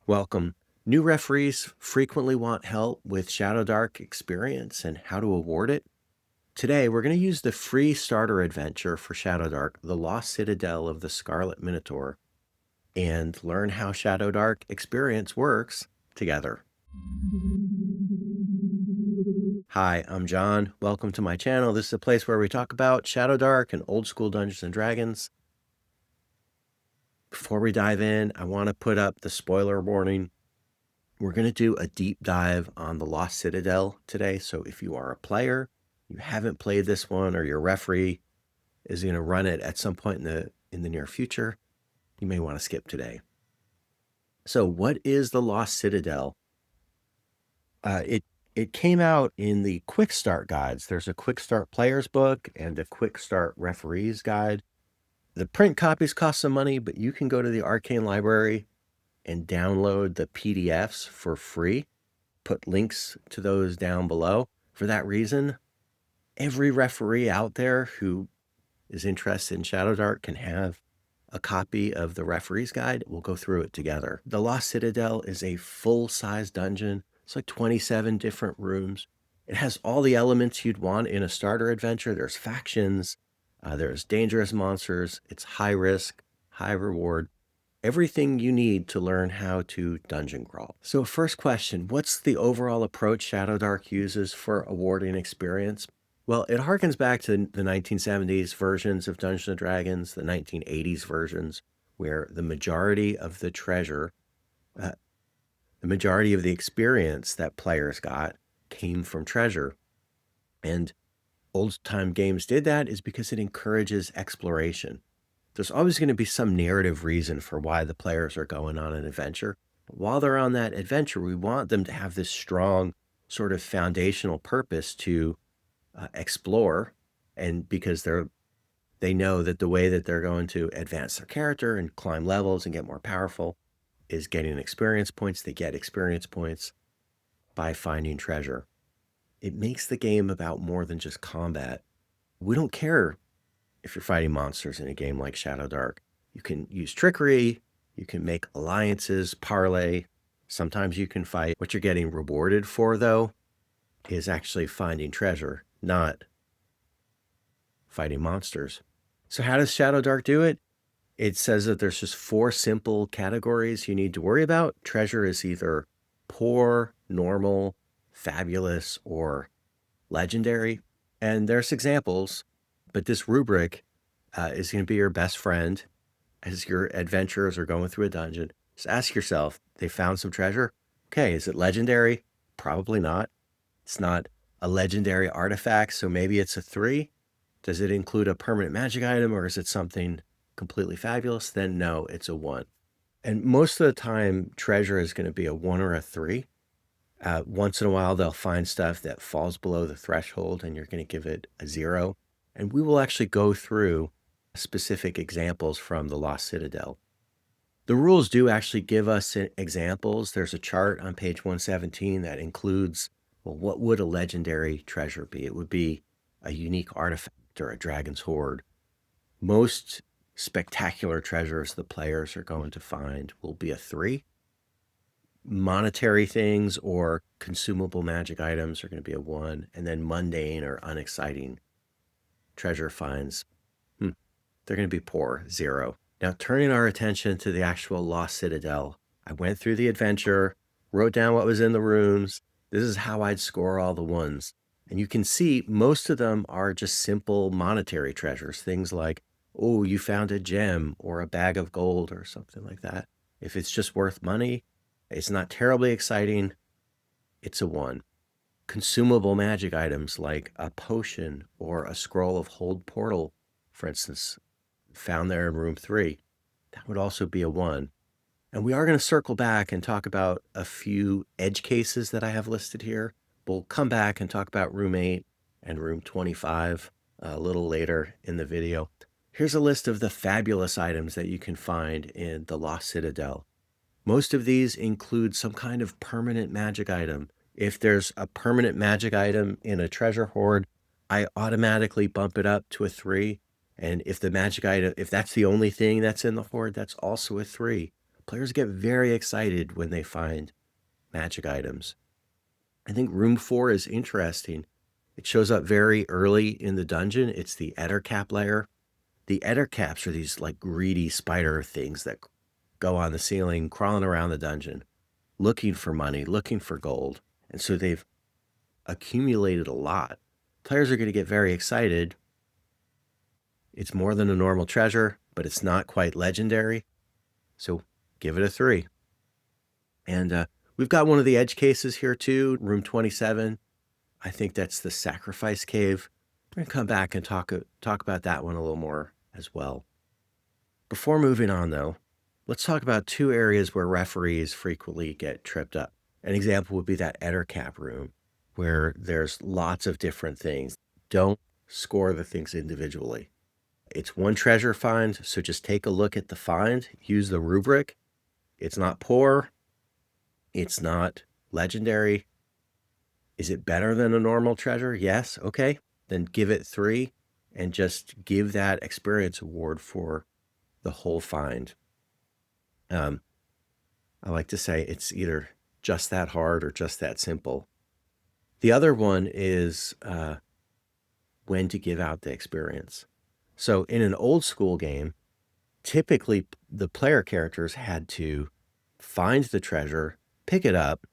Welcome. New referees frequently want help with ShadowDark experience and how to award it. Today, we're going to use the free starter adventure for ShadowDark, the Lost Citadel of the Scarlet Minotaur, and learn how ShadowDark experience works together. Hi, I'm John. Welcome to my channel. This is a place where we talk about ShadowDark and old school Dungeons and Dragons. Before we dive in, I want to put up the spoiler warning. We're going to do a deep dive on the Lost Citadel today. So if you are a player, you haven't played this one, or your referee is going to run it at some point in the near future, you may want to skip today. So what is the Lost Citadel? It came out in the Quickstart guides. There's a Quickstart player's book and a Quickstart referee's guide. The print copies cost some money, but you can go to the Arcane Library and download the PDFs for free. Put links to those down below. For that reason, every referee out there who is interested in ShadowDark can have a copy of the referee's guide. We'll go through it together. The Lost Citadel is a full-size dungeon. It's like 27 different rooms. It has all the elements you'd want in a starter adventure. There's factions, there's dangerous monsters. It's high risk, high reward. Everything you need to learn how to dungeon crawl. So first question, what's the overall approach ShadowDark uses for awarding experience? Well, it harkens back to the 1970s versions of Dungeons & Dragons, the 1980s versions, where the majority of the treasure, the majority of the experience that players got came from treasure. And old-time games did that is because it encourages exploration. There's always going to be some narrative reason for why the players are going on an adventure. But while they're on that adventure, we want them to have this strong sort of foundational purpose to explore, and because they know that the way that they're going to advance their character and climb levels and get more powerful is getting experience points. They get experience points by finding treasure. It makes the game about more than just combat. We don't care if you're fighting monsters in a game like ShadowDark. You can use trickery, you can make alliances, parlay. Sometimes you can fight. What you're getting rewarded for, though, is actually finding treasure, not fighting monsters. So how does ShadowDark do it? It says that there's just 4 simple categories you need to worry about. Treasure is either poor, normal, fabulous, or legendary. And there's examples, but this rubric is going to be your best friend as your adventurers are going through a dungeon. Just ask yourself, they found some treasure? Okay, is it legendary? Probably not. It's not a legendary artifact, so maybe it's a 3. Does it include a permanent magic item, or is it something completely fabulous? Then no, it's a 1. And most of the time, treasure is going to be a 1 or a 3. Once in a while, they'll find stuff that falls below the threshold, and you're going to give it a 0. And we will actually go through specific examples from the Lost Citadel. The rules do actually give us examples. There's a chart on page 117 that includes, well, what would a legendary treasure be? It would be a unique artifact or a dragon's hoard. Most spectacular treasures the players are going to find will be a 3. Monetary things or consumable magic items are going to be a 1. And then mundane or unexciting treasure finds, they're going to be poor, 0. Now, turning our attention to the actual Lost Citadel, I went through the adventure, wrote down what was in the rooms. This is how I'd score all the 1s. And you can see most of them are just simple monetary treasures, things like, oh, you found a gem or a bag of gold or something like that. If it's just worth money, it's not terribly exciting, it's a 1. Consumable magic items like a potion or a scroll of hold portal, for instance, found there in room 3, that would also be a 1. And we are going to circle back and talk about a few edge cases that I have listed here. We'll come back and talk about room 8 and room 25 a little later in the video. Here's a list of the fabulous items that you can find in the Lost Citadel. Most of these include some kind of permanent magic item. If there's a permanent magic item in a treasure hoard, I automatically bump it up to a 3. And if the magic item, if that's the only thing that's in the hoard, that's also a 3. Players get very excited when they find magic items. I think room 4 is interesting. It shows up very early in the dungeon. It's the Ettercap layer. The Ettercaps are these like greedy spider things that go on the ceiling, crawling around the dungeon, looking for money, looking for gold. And so they've accumulated a lot. Players are going to get very excited. It's more than a normal treasure, but it's not quite legendary. So give it a 3. And we've got one of the edge cases here too, room 27. I think that's the Sacrifice Cave. We're going to come back and talk about that one a little more as well. Before moving on, though, let's talk about 2 areas where referees frequently get tripped up. An example would be that Ettercap room, where there's lots of different things. Don't score the things individually. It's one treasure find, so just take a look at the find. Use the rubric. It's not poor. It's not legendary. Is it better than a normal treasure? Yes. Okay. Then give it 3 and just give that experience award for the whole find. I like to say it's either just that hard or just that simple. The other one is when to give out the experience. So in an old school game, typically the player characters had to find the treasure, pick it up,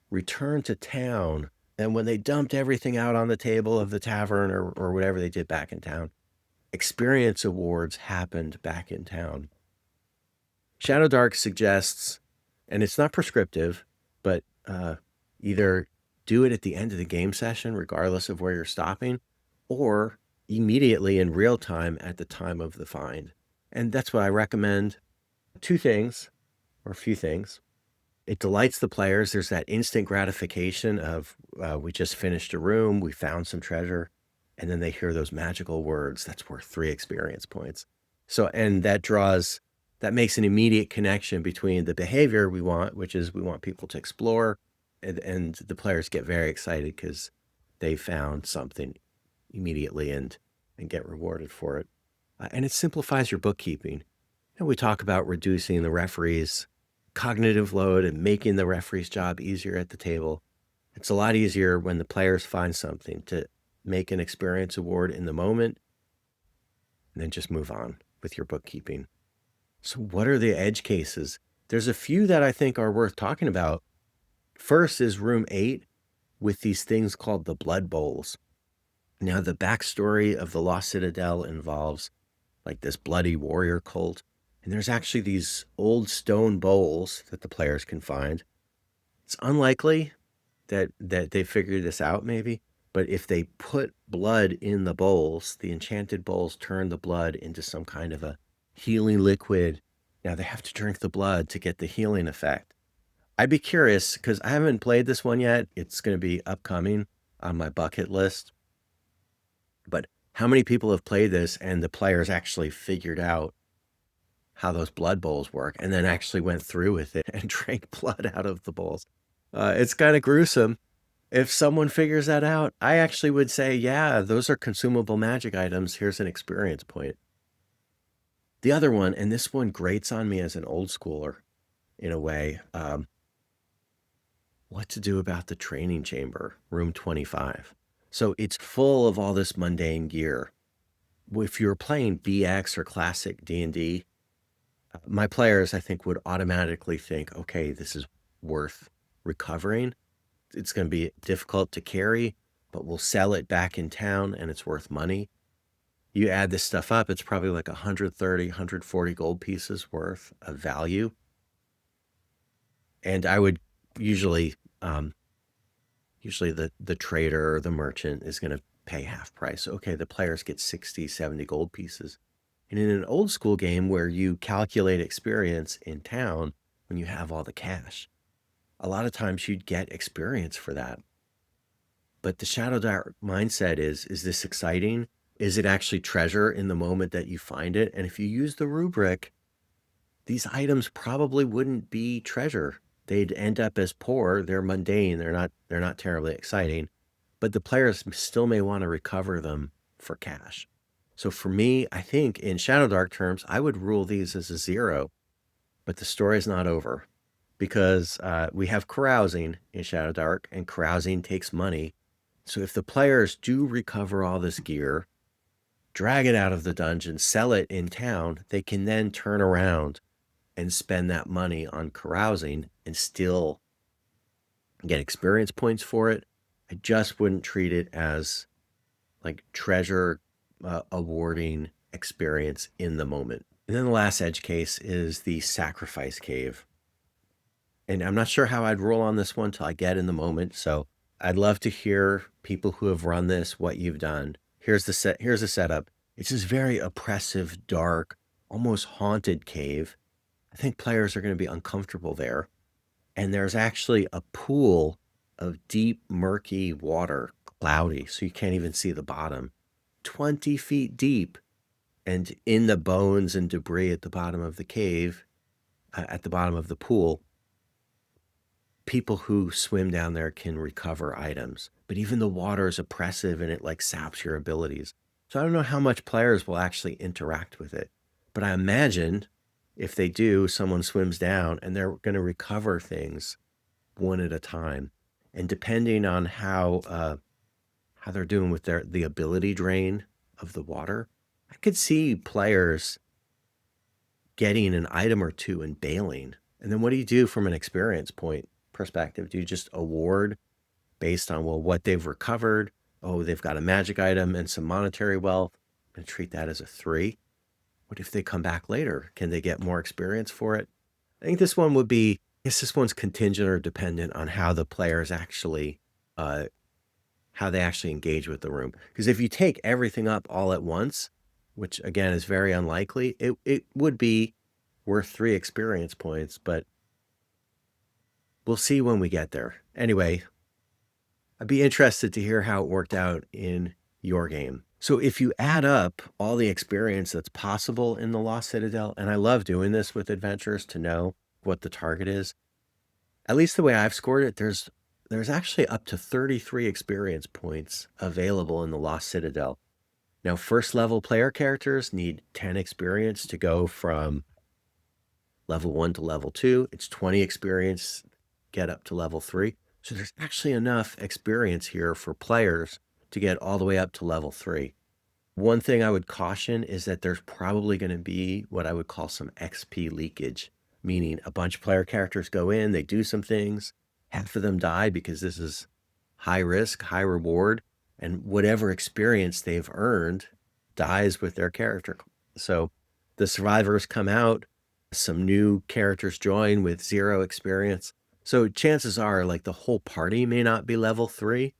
return to town, and when they dumped everything out on the table of the tavern or whatever they did back in town, experience awards happened back in town. ShadowDark suggests, and it's not prescriptive, but either do it at the end of the game session, regardless of where you're stopping, or immediately in real time at the time of the find. And that's what I recommend. 2 things, or a few things. It delights the players. There's that instant gratification of we just finished a room, we found some treasure, and then they hear those magical words. That's worth 3 experience points. So, and that makes an immediate connection between the behavior we want, which is we want people to explore, and the players get very excited because they found something immediately and get rewarded for it. And it simplifies your bookkeeping. And we talk about reducing the referee's cognitive load and making the referee's job easier at the table. It's a lot easier when the players find something to make an experience award in the moment and then just move on with your bookkeeping. So what are the edge cases? There's a few that I think are worth talking about. First is room 8 with these things called the blood bowls. Now, the backstory of the Lost Citadel involves like this bloody warrior cult. And there's actually these old stone bowls that the players can find. It's unlikely that they figured this out maybe, but if they put blood in the bowls, the enchanted bowls turn the blood into some kind of a healing liquid. Now they have to drink the blood to get the healing effect. I'd be curious because I haven't played this one yet. It's going to be upcoming on my bucket list. But how many people have played this and the players actually figured out how those blood bowls work and then actually went through with it and drank blood out of the bowls? It's kind of gruesome. If someone figures that out, I actually would say, yeah, those are consumable magic items. Here's an experience point. The other one, and this one grates on me as an old schooler in a way, what to do about the training chamber, room 25. So it's full of all this mundane gear. If you're playing BX or classic D&D, my players, I think, would automatically think, okay, this is worth recovering. It's going to be difficult to carry, but we'll sell it back in town and it's worth money. You add this stuff up, it's probably like 130, 140 gold pieces worth of value. And I would usually the trader or the merchant is going to pay half price. Okay, the players get 60, 70 gold pieces. And in an old school game where you calculate experience in town, when you have all the cash, a lot of times you'd get experience for that. But the ShadowDark mindset is this exciting? Is it actually treasure in the moment that you find it? And if you use the rubric, these items probably wouldn't be treasure. They'd end up as poor. They're mundane. They're not terribly exciting, but the players still may want to recover them for cash. So for me, I think in ShadowDark terms, I would rule these as a 0. But the story is not over because we have carousing in ShadowDark, and carousing takes money. So if the players do recover all this gear, drag it out of the dungeon, sell it in town, they can then turn around and spend that money on carousing and still get experience points for it. I just wouldn't treat it as like treasure awarding experience in the moment. And then the last edge case is the sacrifice cave. And I'm not sure how I'd roll on this one till I get in the moment. So I'd love to hear people who have run this, what you've done. Here's the setup. It's this very oppressive, dark, almost haunted cave. I think players are going to be uncomfortable there. And there's actually a pool of deep, murky water, cloudy, so you can't even see the bottom, 20 feet deep. And in the bones and debris at the bottom of the cave, at the bottom of the pool, people who swim down there can recover items. But even the water is oppressive and it like saps your abilities. So I don't know how much players will actually interact with it. But I imagine if they do, someone swims down and they're going to recover things one at a time. And depending on how they're doing with the ability drain of the water, I could see players getting an item or two and bailing. And then what do you do from an experience point perspective? Do you just award based on, well, what they've recovered? Oh, they've got a magic item and some monetary wealth. I'm going to treat that as a 3. What if they come back later? Can they get more experience for it? I think this one would be, I guess this one's contingent or dependent on how the players actually, how they actually engage with the room. Because if you take everything up all at once, which again is very unlikely, it would be worth 3 experience points, but we'll see when we get there. Anyway, I'd be interested to hear how it worked out in your game. So if you add up all the experience that's possible in the Lost Citadel, and I love doing this with adventurers to know what the target is, at least the way I've scored it, there's actually up to 33 experience points available in the Lost Citadel. Now, first level player characters need 10 experience to go from level 1 to level 2. It's 20 experience, get up to level 3. So there's actually enough experience here for players to get all the way up to level 3. One thing I would caution is that there's probably going to be what I would call some XP leakage, meaning a bunch of player characters go in, they do some things, half of them die because this is high risk, high reward, and whatever experience they've earned dies with their character. So the survivors come out, some new characters join with 0 experience. So chances are like the whole party may not be level 3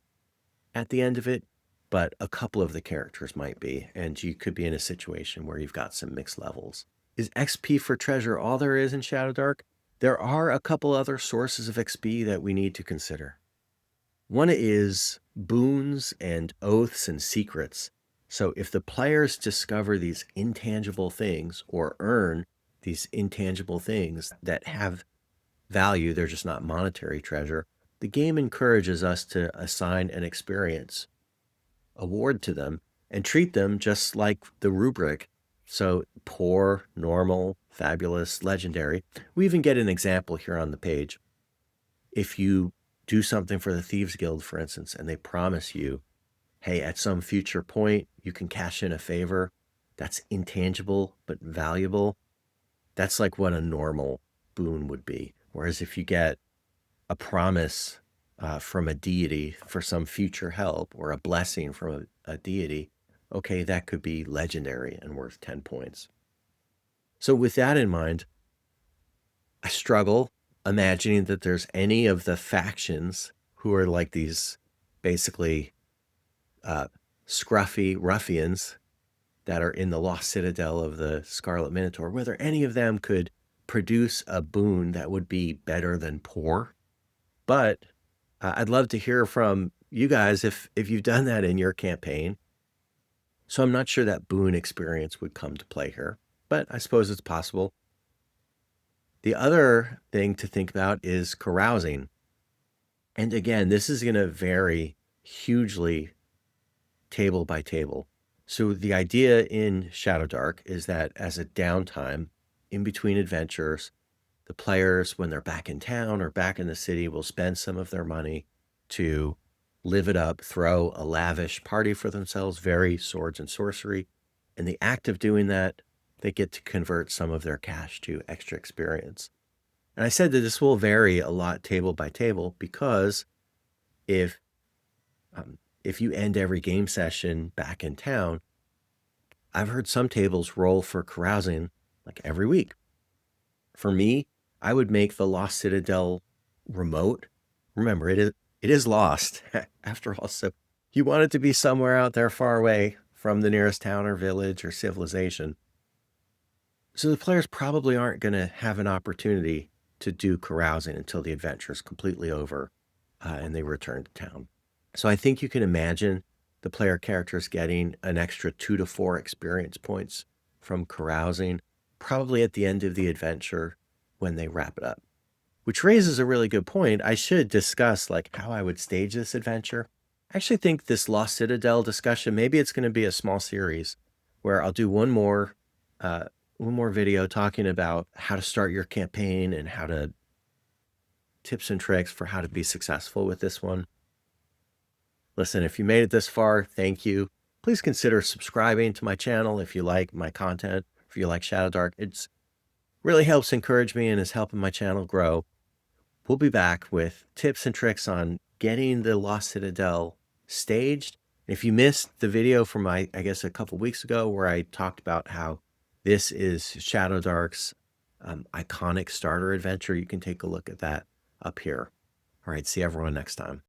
at the end of it, but a couple of the characters might be, and you could be in a situation where you've got some mixed levels. Is XP for treasure all there is in ShadowDark? There are a couple other sources of XP that we need to consider. One is boons and oaths and secrets. So if the players discover these intangible things or earn these intangible things that have value, they're just not monetary treasure, the game encourages us to assign an experience award to them and treat them just like the rubric. So poor, normal, fabulous, legendary. We even get an example here on the page. If you do something for the Thieves Guild, for instance, and they promise you, hey, at some future point, you can cash in a favor that's intangible but valuable. That's like what a normal boon would be. Whereas if you get a promise from a deity for some future help or a blessing from a deity, okay, that could be legendary and worth 10 points. So with that in mind, I struggle imagining that there's any of the factions who are like these basically scruffy ruffians that are in the Lost Citadel of the Scarlet Minotaur, whether any of them could produce a boon that would be better than poor. But I'd love to hear from you guys if you've done that in your campaign. So I'm not sure that boon experience would come to play here, but I suppose it's possible. The other thing to think about is carousing. And again, this is going to vary hugely table by table. So the idea in ShadowDark is that as a downtime in between adventures, The players, when they're back in town or back in the city, will spend some of their money to live it up, throw a lavish party for themselves, very swords and sorcery. In the act of doing that, they get to convert some of their cash to extra experience. And I said that this will vary a lot table by table, because if you end every game session back in town, I've heard some tables roll for carousing like every week. For me, I would make the Lost Citadel remote. Remember, it is lost after all, so you want it to be somewhere out there far away from the nearest town or village or civilization. So the players probably aren't going to have an opportunity to do carousing until the adventure is completely over and they return to town. So I think you can imagine the player characters getting an extra 2 to 4 experience points from carousing, probably at the end of the adventure when they wrap it up. Which raises a really good point. I should discuss like how I would stage this adventure. I actually think this Lost Citadel discussion, maybe it's going to be a small series where I'll do one more video talking about how to start your campaign and how to tips and tricks for how to be successful with this one. Listen, if you made it this far, thank you. Please consider subscribing to my channel if you like my content, if you like ShadowDark. It really helps encourage me and is helping my channel grow. We'll be back with tips and tricks on getting the Lost Citadel staged. If you missed the video from I guess a couple weeks ago where I talked about how this is ShadowDark's iconic starter adventure, you can take a look at that up here. All right, see everyone next time.